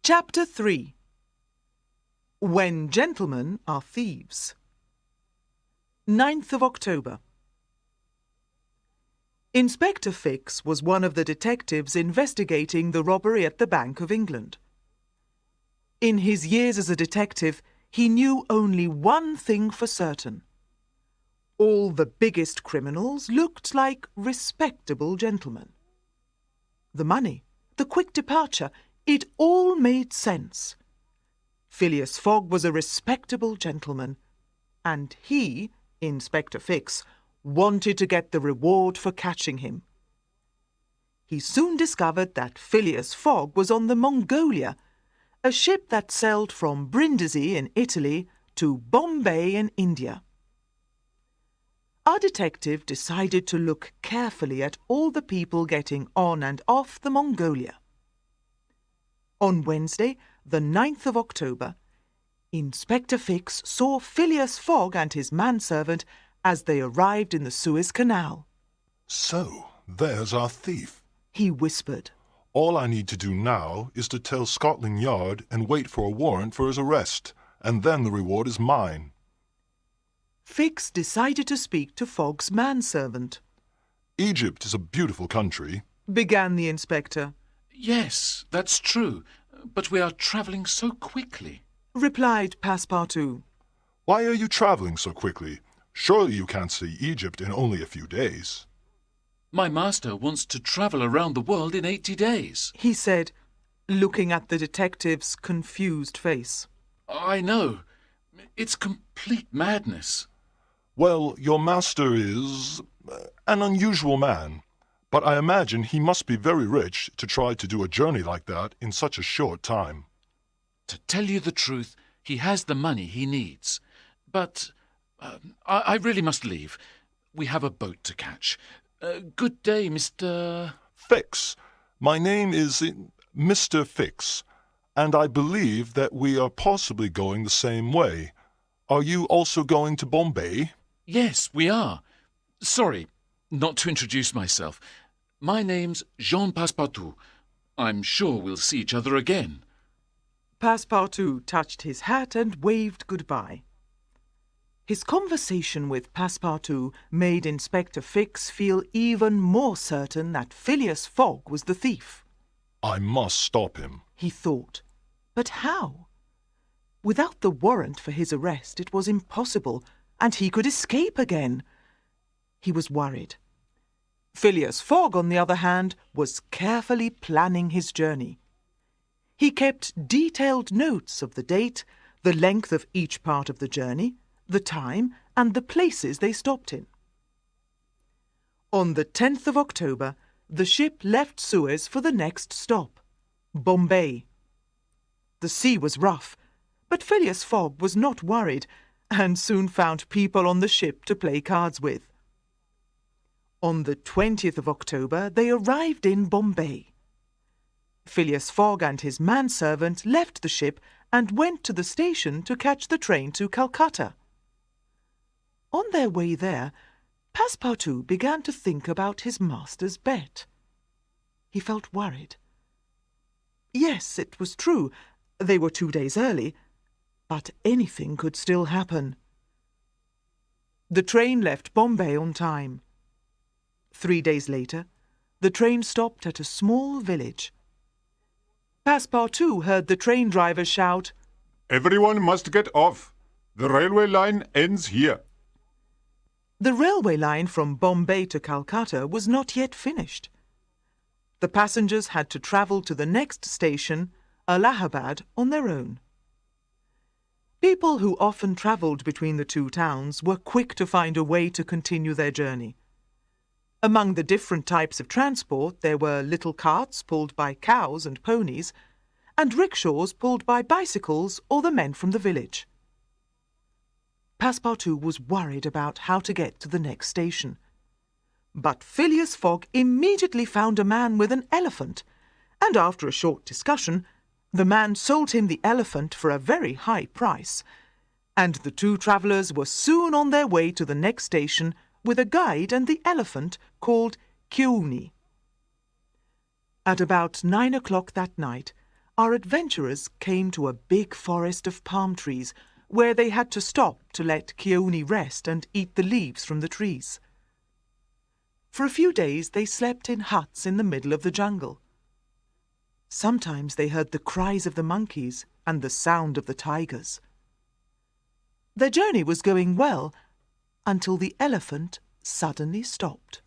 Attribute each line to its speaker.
Speaker 1: Chapter 3. When Gentlemen Are Thieves. 9th of October. Inspector Fix was one of the detectives investigating the robbery at the Bank of England. In his years as a detective, he knew only one thing for certain. All the biggest criminals looked like respectable gentlemen. The money, the quick departure, it all made sense. Phileas Fogg was a respectable gentleman, and he, Inspector Fix, wanted to get the reward for catching him. He soon discovered that Phileas Fogg was on the Mongolia, a ship that sailed from Brindisi in Italy to Bombay in India. Our detective decided to look carefully at all the people getting on and off the Mongolia. On Wednesday, the 9th of October, Inspector Fix saw Phileas Fogg and his manservant as they arrived in the Suez Canal.
Speaker 2: "So, there's our thief,"
Speaker 1: he whispered.
Speaker 2: "All I need to do now is to tell Scotland Yard and wait for a warrant for his arrest, and then the reward is mine."
Speaker 1: Fix decided to speak to Fogg's manservant.
Speaker 2: "Egypt is a beautiful country,"
Speaker 1: began the inspector.
Speaker 3: "Yes, that's true, but we are travelling so quickly,"
Speaker 1: replied Passepartout.
Speaker 2: "Why are you travelling so quickly? Surely you can't see Egypt in only a few days."
Speaker 3: "My master wants to travel around the world in 80 days.
Speaker 1: He said, looking at the detective's confused face.
Speaker 3: "I know. It's complete madness."
Speaker 2: "Well, your master is an unusual man, but I imagine he must be very rich to try to do a journey like that in such a short time."
Speaker 3: To tell you the truth, he has the money he needs. But I really must leave. We have a boat to catch. Good day, Mr.
Speaker 2: "Fix. My name is Mr. Fix, and I believe that we are possibly going the same way. Are you also going to Bombay?"
Speaker 3: Yes, we are. Sorry, not to introduce myself. My name's Jean Passepartout. I'm sure we'll see each other again."
Speaker 1: Passepartout touched his hat and waved goodbye. His conversation with Passepartout made Inspector Fix feel even more certain that Phileas Fogg was the thief.
Speaker 2: "I must stop him,"
Speaker 1: he thought. But how? Without the warrant for his arrest, it was impossible, and he could escape again. He was worried. Phileas Fogg, on the other hand, was carefully planning his journey. He kept detailed notes of the date, the length of each part of the journey, the time, and the places they stopped in. On the 10th of October, the ship left Suez for the next stop, Bombay. The sea was rough, but Phileas Fogg was not worried, and soon found people on the ship to play cards with. On the 20th of October, they arrived in Bombay. Phileas Fogg and his manservant left the ship and went to the station to catch the train to Calcutta. On their way there, Passepartout began to think about his master's bet. He felt worried. Yes, it was true, they were 2 days early, but anything could still happen. The train left Bombay on time. 3 days later, the train stopped at a small village. Passepartout heard the train driver shout,
Speaker 4: "Everyone must get off. The railway line ends here."
Speaker 1: The railway line from Bombay to Calcutta was not yet finished. The passengers had to travel to the next station, Allahabad, on their own. People who often travelled between the two towns were quick to find a way to continue their journey. Among the different types of transport there were little carts pulled by cows and ponies, and rickshaws pulled by bicycles or the men from the village. Passepartout was worried about how to get to the next station. But Phileas Fogg immediately found a man with an elephant, and after a short discussion, the man sold him the elephant for a very high price, and the two travellers were soon on their way to the next station with a guide and the elephant called Kiuni. At about 9 o'clock that night, our adventurers came to a big forest of palm trees where they had to stop to let Keone rest and eat the leaves from the trees. For a few days they slept in huts in the middle of the jungle. Sometimes they heard the cries of the monkeys and the sound of the tigers. Their journey was going well until the elephant suddenly stopped.